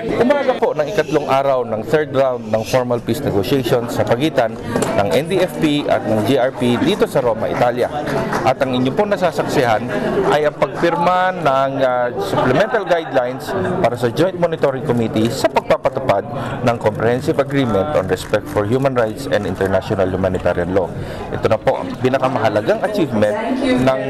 Umaga po ng ikatlong araw ng third round ng formal peace negotiations sa pagitan ng NDFP at ng GRP dito sa Roma, Italia. At ang inyo po nasasaksihan ay ang pagpirma ng supplemental guidelines para sa Joint Monitoring Committee sa pagpapatupad ng Comprehensive Agreement on Respect for Human Rights and International Humanitarian Law. Ito na po ang pinakamahalagang achievement ng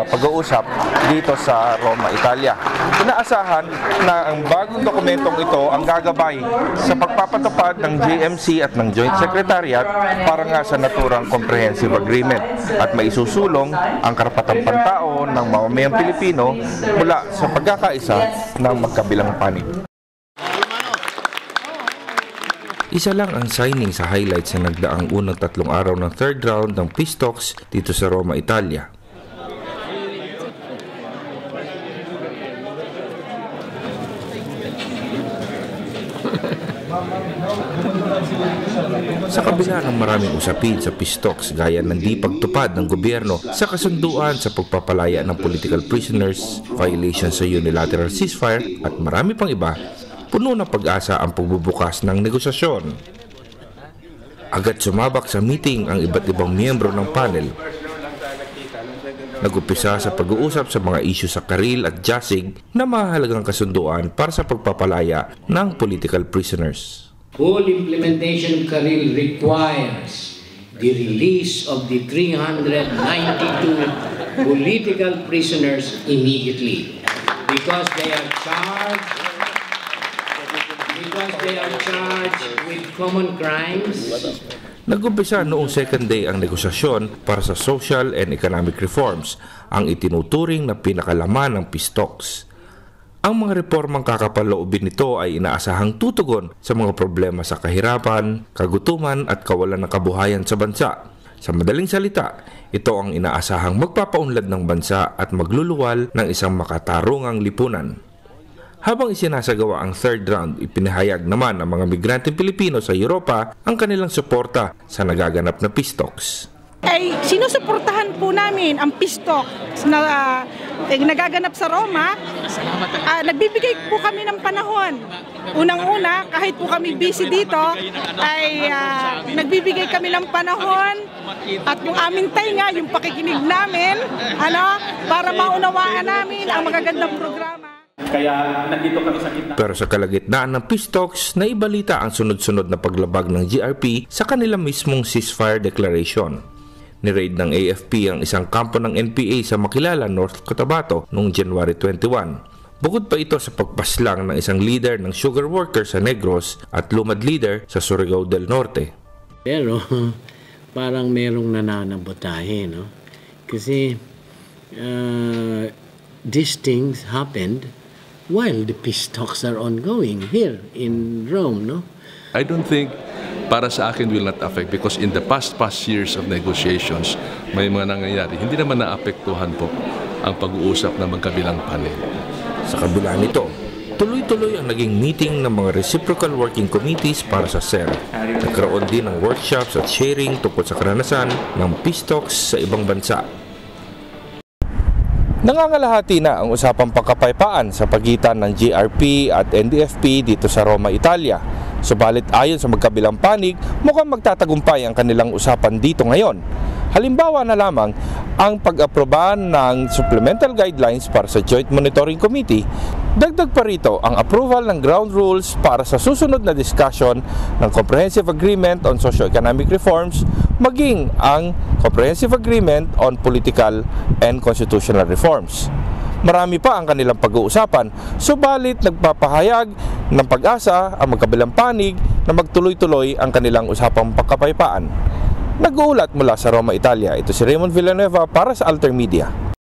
pag-uusap dito sa Roma, Italia. Inaasahan na ang bagong dokumentong ito ang gagabay sa pagpapatupad ng JMC at ng Joint Secretariat para nga sa naturang Comprehensive Agreement at maisusulong ang karapatang pantao ng mamamayang Pilipino mula sa pagkakaisa ng magkabilang panig. Isa lang ang signing sa highlights sa nagdaang unang 3 araw ng third round ng peace talks dito sa Roma, Italia. Sa kabila ng maraming usapin sa peace talks gaya ng di pagtupad ng gobyerno sa kasunduan sa pagpapalaya ng political prisoners, violation sa unilateral ceasefire at marami pang iba, puno ng pag-asa ang pagbubukas ng negosasyon. Agad sumabak sa meeting ang iba't ibang miyembro ng panel. Nag-upisa sa pag-uusap sa mga isyu sa Karil at Jasig na mahalagang kasunduan para sa pagpapalaya ng political prisoners. Full implementation of Karil requires the release of the 392 political prisoners immediately because they are charged with common crimes. Nag-umpisa noong second day ang negosasyon para sa social and economic reforms, ang itinuturing na pinakalaman ng peace talks. Ang mga reformang kakapaloobin nito ay inaasahang tutugon sa mga problema sa kahirapan, kagutuman at kawalan ng kabuhayan sa bansa. Sa madaling salita, ito ang inaasahang magpapaunlad ng bansa at magluluwal ng isang makatarungang lipunan. Habang isinasagawa ang third round, ipinahayag naman ng mga migranteng Pilipino sa Europa ang kanilang suporta sa nagaganap na peace talks. Ay sinusuportahan po namin ang peace talks na nagaganap sa Roma. Nagbibigay po kami ng panahon. Unang-una, kahit po kami busy dito, ay nagbibigay kami ng panahon at yung aming tainga, yung pakikinig namin, para maunawaan namin ang magagandang programa. Kaya nandito kami sa gitna. Pero sa kalagitnaan ng peace talks, naibalita ang sunod-sunod na paglabag ng GRP sa kanilang mismong ceasefire declaration. Ni-raid ng AFP ang isang kampo ng NPA sa Makilala, North Cotabato noong January 21. Bukod pa ito sa pagpaslang ng isang leader ng sugar workers sa Negros at lumad leader sa Surigao del Norte. Pero parang merong nananabotahe, no? Kasi these things happened while the peace talks are ongoing here in Rome, no? I don't think para sa akin will not affect because in the past years of negotiations, may mga nangyayari. Hindi naman naapektuhan po ang pag-uusap ng magkabilang panel. Sa kabila nito, tuloy-tuloy ang naging meeting ng mga reciprocal working committees para sa CER. Nagkaroon din ng workshops at sharing tungkol sa karanasan ng peace talks sa ibang bansa. Nangangalahati na ang usapang pagkapayapaan sa pagitan ng GRP at NDFP dito sa Roma, Italia. Subalit ayon sa magkabilang panig, mukhang magtatagumpay ang kanilang usapan dito ngayon. Halimbawa na lamang ang pag-aproba ng supplemental guidelines para sa Joint Monitoring Committee. Dagdag pa rito ang approval ng ground rules para sa susunod na discussion ng Comprehensive Agreement on Socio-Economic Reforms, maging ang Comprehensive Agreement on Political and Constitutional Reforms. Marami pa ang kanilang pag-uusapan, subalit nagpapahayag ng pag-asa ang magkabilang panig na magtuloy-tuloy ang kanilang usapang pagkapayapaan. Nag-uulat mula sa Roma, Italia, ito si Raymond Villanueva para sa Alter Media.